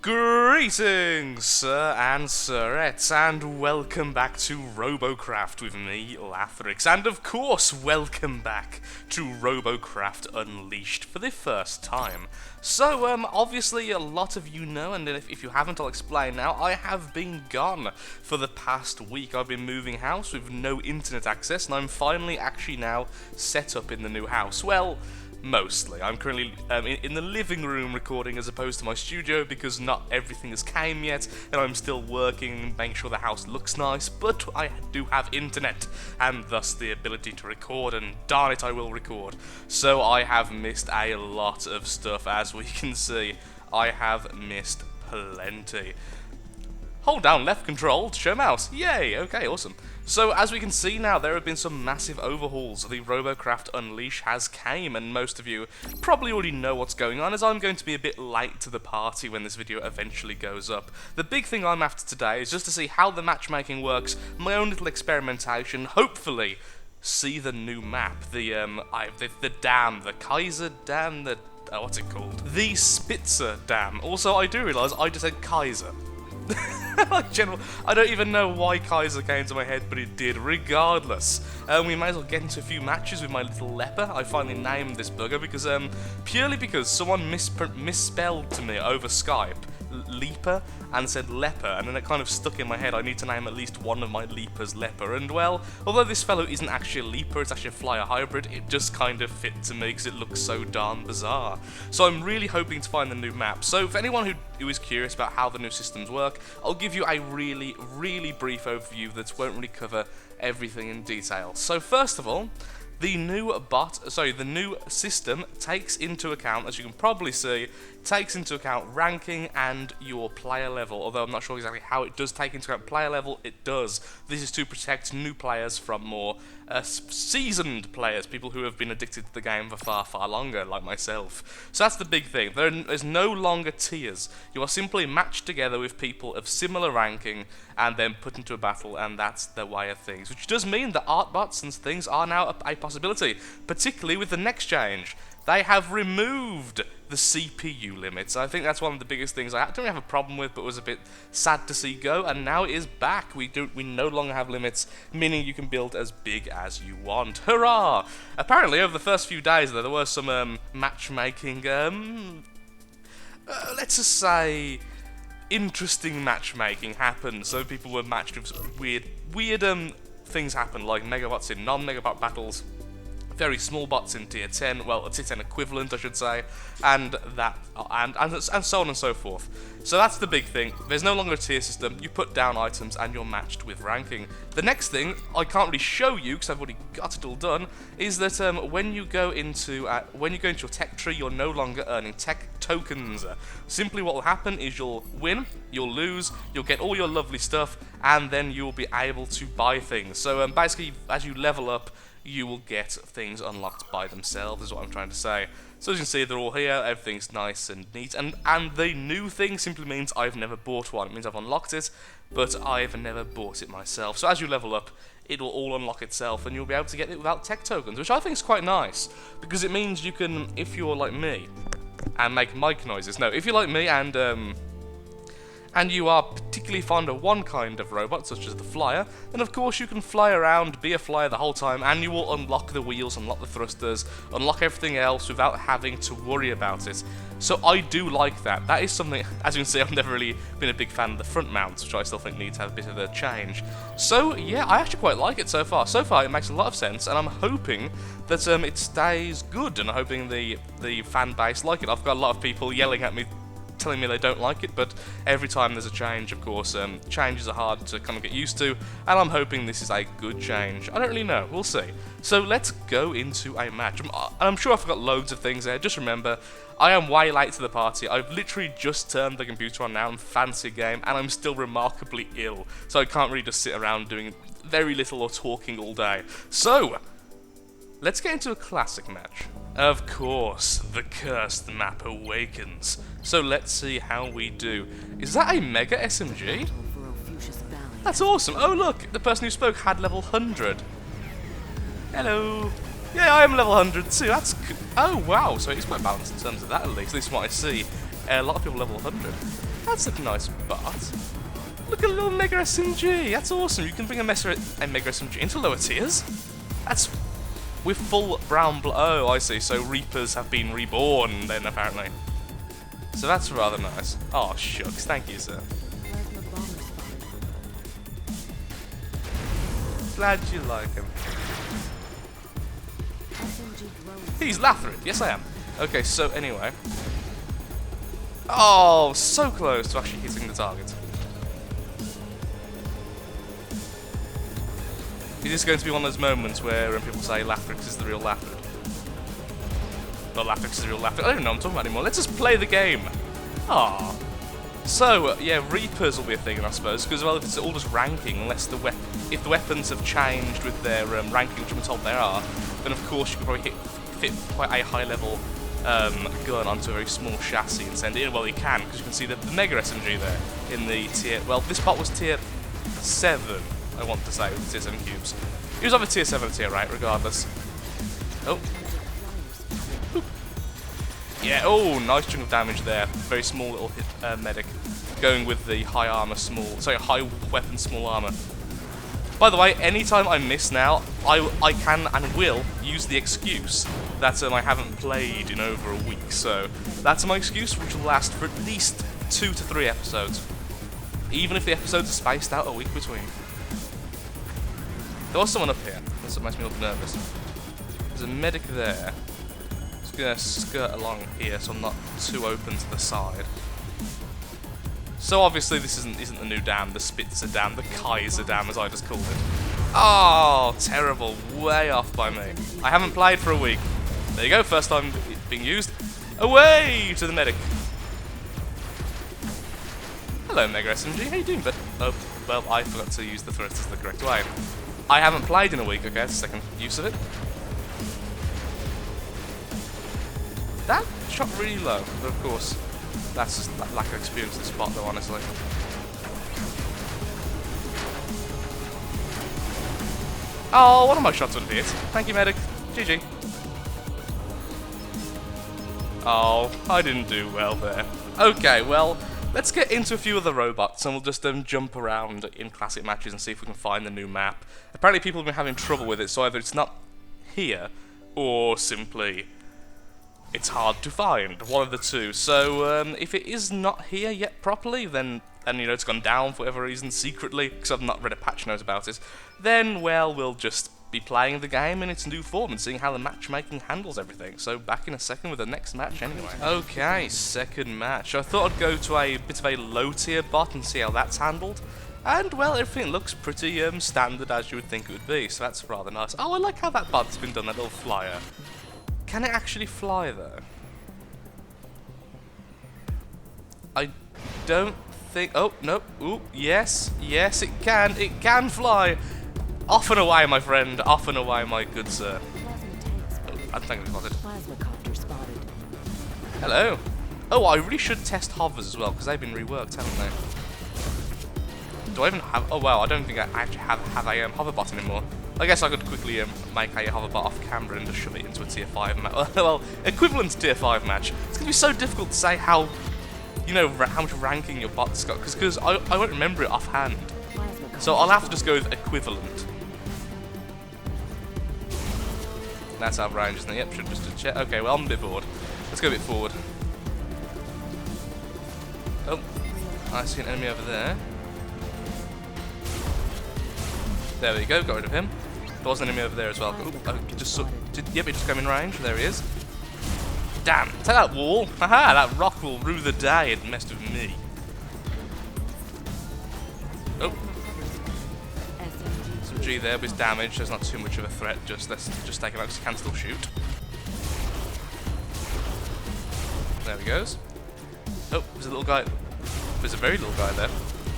Greetings, sir and sirettes, and welcome back to RoboCraft with me, Lathrix, and of course, welcome back to RoboCraft Unleashed for the first time. So, obviously a lot of you know, and if you haven't, I'll explain now. I have been gone for the past week. I've been moving house with no internet access, and I'm finally actually now set up in the new house. Well, mostly. I'm currently in the living room recording as opposed to my studio because not everything has came yet and I'm still working, making sure the house looks nice, but I do have internet and thus the ability to record, and darn it, I will record. So I have missed a lot of stuff, as we can see. I have missed plenty. Hold down left control to show mouse. Yay! Okay, awesome. So, as we can see now, there have been some massive overhauls. The RoboCraft Unleash has came, and most of you probably already know what's going on, as I'm going to be a bit late to the party when this video eventually goes up. The big thing I'm after today is just to see how the matchmaking works, my own little experimentation, hopefully see the new map, the dam, the Kaiser Dam, what's it called? The Spitzer Dam. Also, I do realise I just said Kaiser. I don't even know why Kaiser came to my head, but it did. Regardless, we may as well get into a few matches with my little leper. I finally named this bugger because, purely because someone misspelled to me over Skype leaper and said leper, and then it kind of stuck in my head. I need to name at least one of my leapers leper, and well, although this fellow isn't actually a leaper, it's actually a flyer hybrid, it just kind of fit to me because it looks so darn bizarre. So I'm really hoping to find the new map. So for anyone who is curious about how the new systems work, I'll give you a really brief overview that won't really cover everything in detail. So first of all, the new system takes into account, as you can probably see, takes into account ranking and your player level. Although I'm not sure exactly how it does take into account player level, it does. This is to protect new players from more seasoned players, people who have been addicted to the game for far longer, like myself. So that's the big thing. There's no longer tiers. You are simply matched together with people of similar ranking and then put into a battle, and that's the way of things. Which does mean that art bots and things are now a possibility, particularly with the next change. They have removed the CPU limits. I think that's one of the biggest things I don't have a problem with, but was a bit sad to see go, and now it is back. We no longer have limits, meaning you can build as big as you want. Hurrah! Apparently, over the first few days, there were some matchmaking, let's just say, interesting matchmaking happened. So people were matched with weird things happen, like megabots in non-megabot battles, very small bots in tier 10, well, a tier 10 equivalent, I should say, and so on and so forth. So that's the big thing. There's no longer a tier system. You put down items and you're matched with ranking. The next thing, I can't really show you because I've already got it all done, is that when you go into your tech tree, you're no longer earning tech tokens. Simply what will happen is you'll win, you'll lose, you'll get all your lovely stuff, and then you'll be able to buy things. So basically, as you level up, you will get things unlocked by themselves, is what I'm trying to say. So as you can see, they're all here, everything's nice and neat, and the new thing simply means I've never bought one. It means I've unlocked it, but I've never bought it myself. So as you level up, it will all unlock itself, and you'll be able to get it without tech tokens, which I think is quite nice, because it means you can, if you're like me, and make mic noises. No, if you're like me and you are particularly fond of one kind of robot, such as the flyer, then of course you can fly around, be a flyer the whole time, and you will unlock the wheels, unlock the thrusters, unlock everything else without having to worry about it. So I do like that. That is something, as you can see, I've never really been a big fan of the front mounts, which I still think need to have a bit of a change. So yeah, I actually quite like it so far. So far it makes a lot of sense, and I'm hoping that it stays good, and I'm hoping the fan base like it. I've got a lot of people yelling at me, telling me they don't like it, but every time there's a change, of course, changes are hard to kind of get used to, and I'm hoping this is a good change. I don't really know, we'll see. So let's go into a match. I'm sure I've got loads of things there. Just remember, I am way late to the party. I've literally just turned the computer on now and fancy a game, and I'm still remarkably ill, so I can't really just sit around doing very little or talking all day. So let's get into a classic match. Of course, the cursed map awakens. So let's see how we do. Is that a mega SMG? That's awesome. Oh look, the person who spoke had level 100. Hello. Yeah, I am level 100 too. That's oh wow. So it's quite balanced in terms of that, at least. This is what I see. A lot of people level 100. That's a nice bot. Look at a little Mega SMG. That's awesome. You can bring a Mega SMG into lower tiers. That's with full brown oh, I see. So Reapers have been reborn then, apparently. So that's rather nice. Oh, shucks. Thank you, sir. Glad you like him. He's Lathrid. Yes, I am. Okay, so anyway. Oh, so close to actually hitting the target. Is this going to be one of those moments where people say Lathrix is the real Lathrid? Not Lathrix is the real Lathrid. I don't know what I'm talking about anymore. Let's just play the game. Ah. So, yeah, Reapers will be a thing, I suppose, because, well, if it's all just ranking, unless if the weapons have changed with their ranking, which I'm told they are, then of course you can probably fit quite a high-level gun onto a very small chassis and send it in. Well, you can, because you can see the Mega SMG there in the tier... Well, this bot was tier 7, I want to say, with tier 7 cubes. He was either tier 7 or tier 8, regardless. Oh. Boop. Yeah, oh, nice chunk of damage there. Very small little hit, medic. Going with the high armor, high weapon, small armor. By the way, anytime I miss now, I can and will use the excuse that I haven't played in over a week. So that's my excuse, which will last for at least 2 to 3 episodes. Even if the episodes are spaced out a week between. There was someone up here. That's what makes me look nervous. There's a medic there. Just gonna skirt along here so I'm not too open to the side. So obviously this isn't the new dam, the Spitzer dam, the Kaiser dam as I just called it. Oh, terrible, way off by me. I haven't played for a week. There you go, first time being used. Away to the medic. Hello Mega SMG, how you doing, bud? Oh, well, I forgot to use the thrusters the correct way. I haven't played in a week, okay, that's the second use of it. That shot really low, but of course, that's just that lack of experience in the spot though, honestly. Oh, one of my shots would have hit. Thank you, medic. GG. Oh, I didn't do well there. Okay, well, let's get into a few of the robots and we'll just jump around in classic matches and see if we can find the new map. Apparently people have been having trouble with it, so either it's not here or simply it's hard to find, one of the two. So if it is not here yet properly, then and you know it's gone down for whatever reason secretly, because I've not read a patch note about it, then well we'll just be playing the game in its new form and seeing how the matchmaking handles everything. So back in a second with the next match anyway. Okay, second match. I thought I'd go to a bit of a low tier bot and see how that's handled. And well, everything looks pretty standard as you would think it would be, so that's rather nice. Oh, I like how that bot's been done, that little flyer. Can it actually fly though? I don't think... Oh, no. Ooh, yes. Yes, it can. It can fly. Off and away, my friend. Off and away, my good sir. Oh, I'm thankfully spotted. Hello. Oh, I really should test hovers as well, because they've been reworked, haven't they? Do I even have... Oh, wow, I don't think I actually have a hover bot anymore. I guess I could quickly make a hoverbot off camera and just shove it into a tier 5 match. Well, equivalent to tier 5 match. It's going to be so difficult to say how, you know, how much ranking your bot's got, because I won't remember it offhand. So I'll have to just go with equivalent. That's out of range, isn't it? Yep, should just check. Okay, well, I'm a bit bored. Let's go a bit forward. Oh, I see an enemy over there. There we go, got rid of him. There was an enemy over there as well. Ooh, yep, he just came in range. There he is. Damn, take that wall. Haha, that rock will rue the day it messed with me. Oh. Some G there with his damage. There's not too much of a threat. Let's just take him out because he can still shoot. There he goes. Oh, there's a little guy. There's a very little guy there.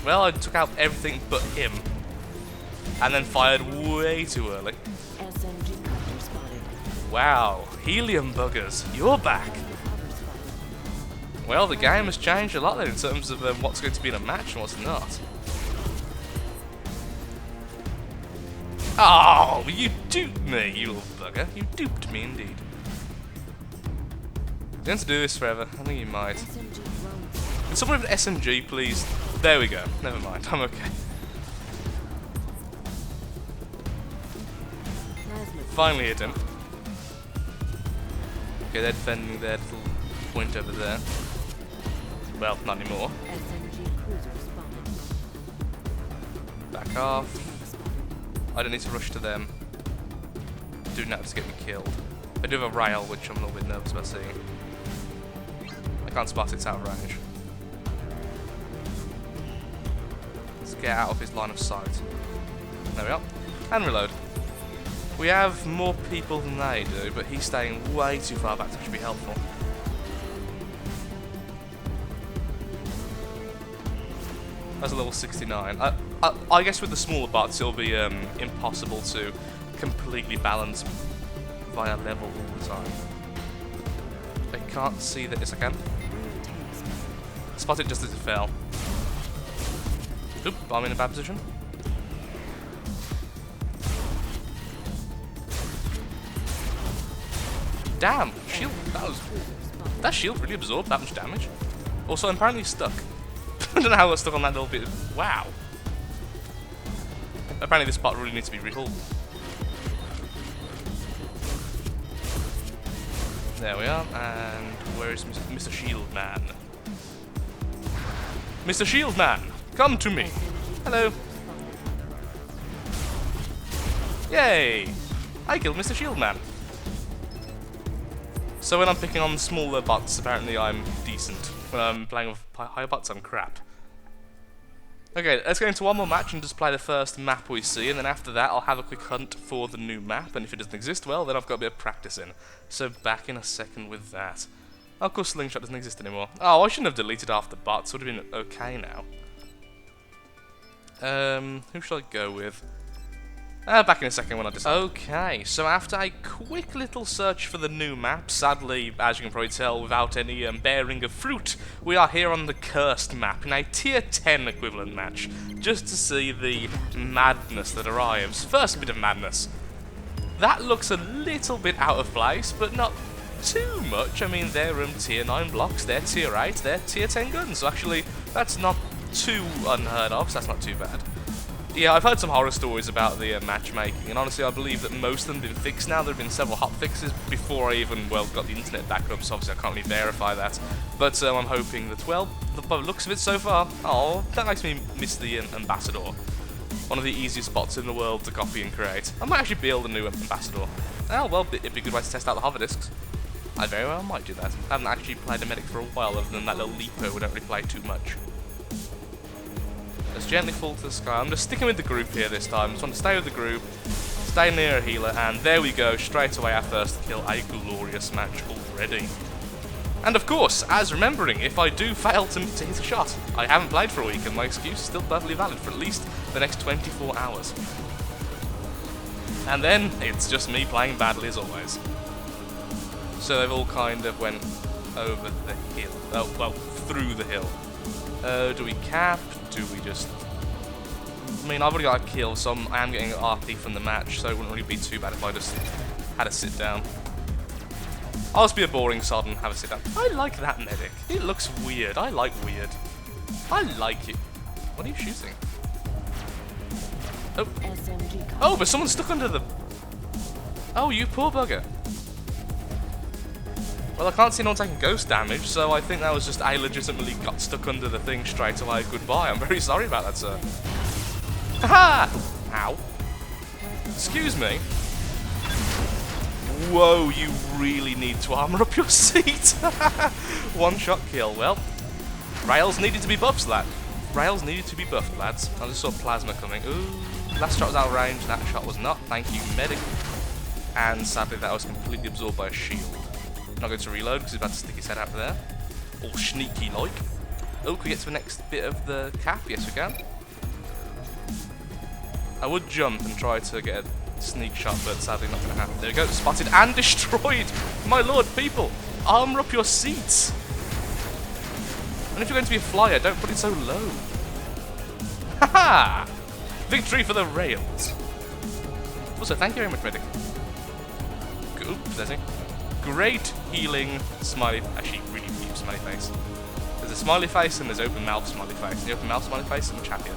Well, I took out everything but him. And then fired way too early. Wow, helium buggers, you're back. Well, the game has changed a lot there in terms of what's going to be in a match and what's not. Oh, you duped me, you little bugger. You duped me indeed. going to do this forever. I think he might. SMG drone. Can someone with an SMG, please? There we go. Never mind. I'm okay. Plasma. Finally hit him. Okay, they're defending their little point over there. Well, not anymore. SMG cruiser spotted. Back off. Tank spotted. I don't need to rush to them. Do not to get me killed. I do have a rail, which I'm a little bit nervous about seeing. I can't spot it, it's out of range. Let's get out of his line of sight. There we are. And reload. We have more people than they do, but he's staying way too far back to actually be helpful. That's a level 69. I guess with the smaller bots it'll be impossible to completely balance via level all the time. I can't see that. Yes, I can. Tank spotted. Spot it just as it fell. Oop, I'm in a bad position. Damn, shield. That shield really absorbed that much damage. Also, I'm apparently stuck. I don't know how I got stuck on that little bit. Wow. Apparently, this bot really needs to be rehauled. There we are. And where is Mr. Shield Man? Mr. Shield Man, come to me. Hello. Yay! I killed Mr. Shield Man. So when I'm picking on smaller bots, apparently I'm decent. When I'm playing with higher bots, I'm crap. Okay, let's go into one more match and just play the first map we see, and then after that I'll have a quick hunt for the new map, and if it doesn't exist, well, then I've got a bit of practice in. So back in a second with that. Oh, of course Slingshot doesn't exist anymore. Oh, I shouldn't have deleted half the bots, would have been okay now. Who should I go with? Back in a second when I decide. Okay, so after a quick little search for the new map, sadly, as you can probably tell, without any bearing of fruit, we are here on the Cursed map in a tier 10 equivalent match, just to see the madness that arrives. First bit of madness. That looks a little bit out of place, but not too much. I mean, they're tier 9 blocks, they're tier 8, they're tier 10 guns, so actually, that's not too unheard of, so that's not too bad. Yeah, I've heard some horror stories about the matchmaking, and honestly I believe that most of them have been fixed now. There have been several hot fixes before I even, well, got the internet back up, so obviously I can't really verify that. But I'm hoping that, well, the looks of it so far, oh, that makes me miss the Ambassador. One of the easiest bots in the world to copy and create. I might actually build a new Ambassador. Oh, well, it'd be a good way to test out the hover discs. I very well might do that. I haven't actually played a medic for a while, other than that little Leaper we don't really play too much. Let's gently fall to the sky. I'm just sticking with the group here this time. Just want to stay with the group, stay near a healer, and there we go, straight away our first kill. A glorious match already. And of course, as remembering, if I do fail to hit a shot, I haven't played for a week and my excuse is still perfectly valid for at least the next 24 hours. And then, it's just me playing badly as always. So they've all kind of went over the hill. Oh, well, through the hill. Do we cap? Do we just... I mean, I've already got a kill, so I am getting RP from the match, so it wouldn't really be too bad if I just had a sit down. I'll just be a boring sod and have a sit down. I like that medic. It looks weird. I like weird. I like it. What are you shooting? Oh. Oh, but someone's stuck under the... Oh, you poor bugger. Well, I can't see no one taking ghost damage, so I think that was just I legitimately got stuck under the thing straight away. Goodbye. I'm very sorry about that, sir. Haha! Ow. Excuse me. Whoa, you really need to armor up your seat. One shot kill. Well, rails needed to be buffed, lad. Rails needed to be buffed, lads. I just saw plasma coming. Ooh, last shot was out of range. That shot was not. Thank you, medic. And sadly, that was completely absorbed by a shield. Not going to reload because he's about to stick his head out there. All sneaky like. Oh, can we get to the next bit of the cap? Yes, we can. I would jump and try to get a sneak shot, but sadly not going to happen. There we go, spotted and destroyed. My lord, people, armor up your seats. And if you're going to be a flyer, don't put it so low. Haha! Victory for the rails. Also, thank you very much, medic. Oops, there's he. great healing smiley, actually really deep smiley face. There's a smiley face and there's open mouth smiley face. The open mouth smiley face is much happier.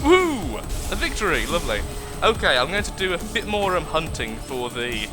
Woo! A victory! Lovely. Okay, I'm going to do a bit more hunting for the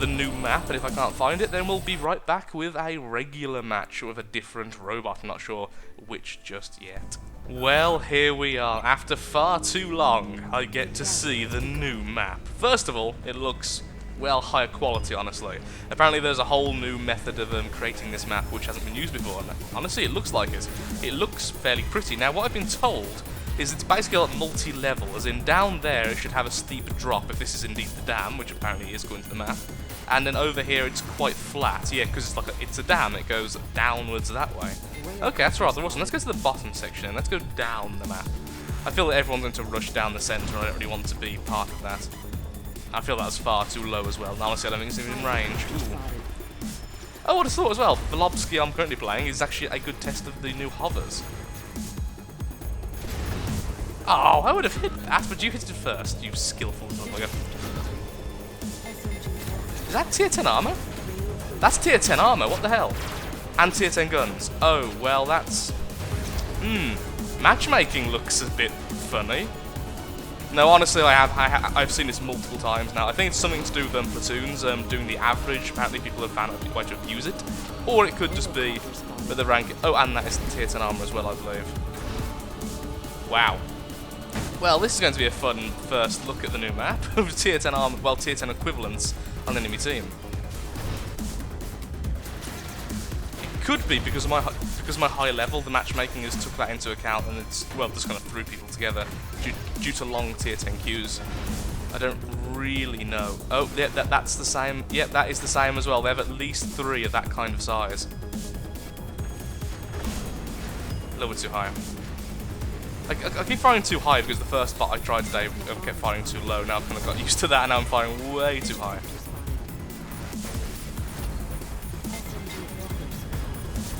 new map, and if I can't find it, then we'll be right back with a regular match with a different robot. I'm not sure which just yet. Well, here we are. After far too long, I get to see the new map. First of all, it looks, well, higher quality, honestly. Apparently there's a whole new method of creating this map which hasn't been used before, and honestly it looks like it. It looks fairly pretty. Now, what I've been told is it's basically like multi-level, as in down there it should have a steep drop if this is indeed the dam, which apparently is going to the map. And then over here it's quite flat, yeah, because it's a dam, it goes downwards that way. Okay, that's rather awesome. Let's go to the bottom section, let's go down the map. I feel that everyone's going to rush down the centre, and I don't really want to be part of that. I feel that's far too low as well, and honestly I don't think it's even in range. Ooh. Oh, what I thought as well, the Lobski I'm currently playing is actually a good test of the new hovers. Oh, I would have hit that, but you hit it first, you skillful motherfucker. Is that tier 10 armor? That's tier 10 armor, what the hell? And tier 10 guns. Oh, well that's... matchmaking looks a bit funny. No, honestly, I've seen this multiple times now. I think it's something to do with platoons, doing the average. Apparently people have found a way to abuse it. Or it could just be with the rank... Oh, and that is the tier 10 armor as well, I believe. Wow. Well, this is going to be a fun first look at the new map of tier 10 armor, well, tier 10 equivalents on the enemy team. It could be because of my high level, the matchmaking has took that into account, and it's, well, just kind of threw people together due to long tier 10 queues. I don't really know. Oh, yeah, that's the same. Yep, that is the same as well. They have at least 3 of that kind of size. A little bit too high. I keep firing too high because the first bot I tried today I kept firing too low. Now I've kind of got used to that, and now I'm firing way too high.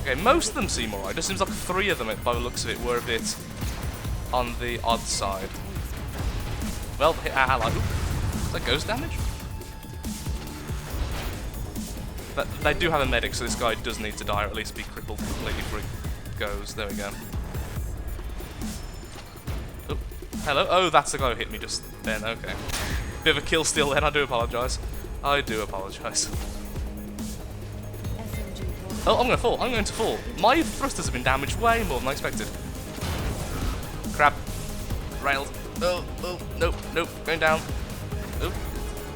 Okay, most of them seem alright. It just seems like 3 of them, by the looks of it, were a bit on the odd side. Well, hit our ally. Is that ghost damage? But they do have a medic, so this guy does need to die, or at least be crippled completely before he goes. There we go. Oh, hello? Oh, that's the guy who hit me just then, okay. Bit of a kill steal then, I do apologise. I do apologise. Oh, I'm going to fall. My thrusters have been damaged way more than I expected. Crap. Railed. Oh, nope, going down. Oh,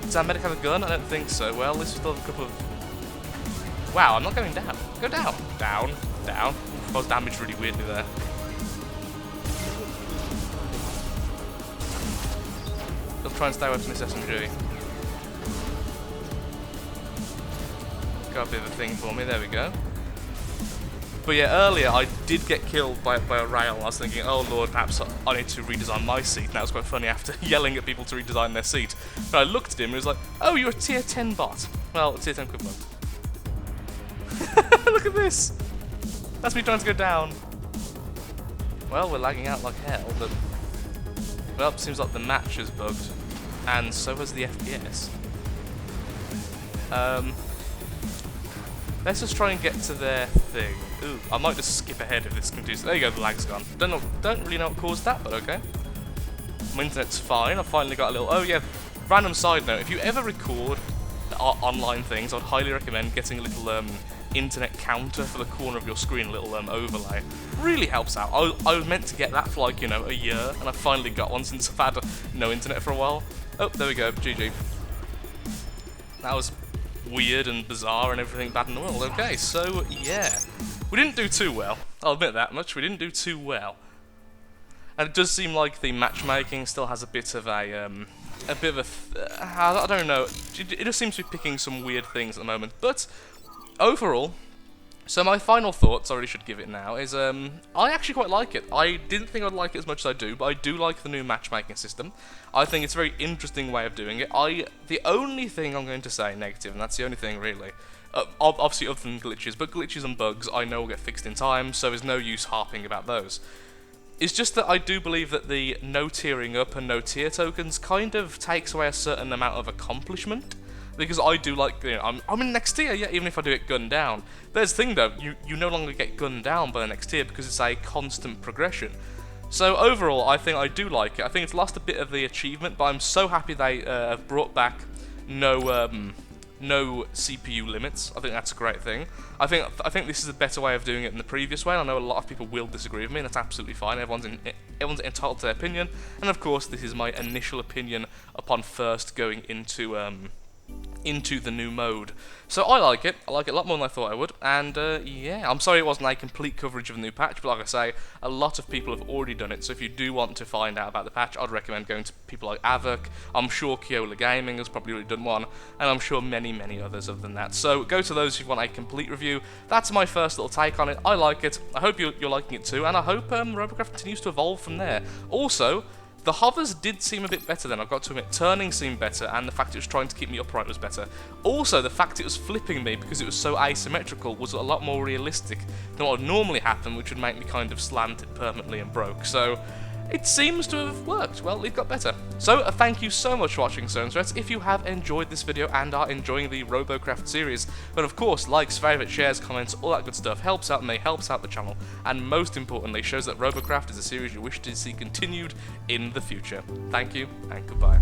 does our medic have a gun? I don't think so. Well, this is still a couple of... Wow, I'm not going down. Go down. Down. I was damaged really weirdly there. I'll try and stay away from this SMG. Got a bit of a thing for me, there we go. But yeah, earlier I did get killed by a rail. I was thinking, oh lord, perhaps I need to redesign my seat. Now it's quite funny after yelling at people to redesign their seat. But I looked at him and he was like, oh, you're a tier 10 bot. Well, a tier 10 equivalent. Look at this! That's me trying to go down. Well, we're lagging out like hell, but... Well, seems like the match is bugged. And so has the FPS. Let's just try and get to their thing. Ooh, I might just skip ahead if this continues. There you go, the lag's gone. Don't really know what caused that, but okay. My internet's fine. I finally got a little... Oh yeah, random side note. If you ever record online things, I'd highly recommend getting a little internet counter for the corner of your screen, a little overlay. Really helps out. I was meant to get that for like, you know, a year, and I finally got one since I've had no internet for a while. Oh, there we go. GG. That was weird and bizarre and everything bad in the world. Okay, so yeah, we didn't do too well. I'll admit that much. We didn't do too well, and it does seem like the matchmaking still has a bit of a I don't know. It just seems to be picking some weird things at the moment. But overall, so my final thoughts, I really should give it now, is I actually quite like it. I didn't think I'd like it as much as I do, but I do like the new matchmaking system. I think it's a very interesting way of doing it. The only thing I'm going to say negative, and that's the only thing really, obviously other than glitches, but glitches and bugs I know will get fixed in time, so there's no use harping about those. It's just that I do believe that the no tiering up and no tier tokens kind of takes away a certain amount of accomplishment. because I do like, you know, I'm in next tier, yeah, even if I do it gunned down. There's the thing though, you no longer get gunned down by the next tier because it's a constant progression. So overall, I think I do like it. I think it's lost a bit of the achievement, but I'm so happy they have brought back no CPU limits. I think that's a great thing. I think this is a better way of doing it than the previous way. I know a lot of people will disagree with me, and that's absolutely fine. Everyone's entitled to their opinion, and of course, this is my initial opinion upon first going into the new mode. So I like it. I like it a lot more than I thought I would. And yeah, I'm sorry it wasn't a complete coverage of the new patch, but like I say, a lot of people have already done it. So if you do want to find out about the patch, I'd recommend going to people like Avok. I'm sure Kyola Gaming has probably already done one, and I'm sure many others other than that. So go to those if you want a complete review. That's my first little take on it. I like it. I hope you're liking it too, and I hope Robocraft continues to evolve from there. Also, the hovers did seem a bit better then, I've got to admit. Turning seemed better, and the fact it was trying to keep me upright was better. Also, the fact it was flipping me because it was so asymmetrical was a lot more realistic than what would normally happen, which would make me kind of slanted permanently and broke. So, it seems to have worked. Well, it got better. So, thank you so much for watching, Threats. If you have enjoyed this video and are enjoying the RoboCraft series, then of course, likes, favourites, shares, comments, all that good stuff helps out me, helps out the channel, and most importantly, shows that RoboCraft is a series you wish to see continued in the future. Thank you, and goodbye.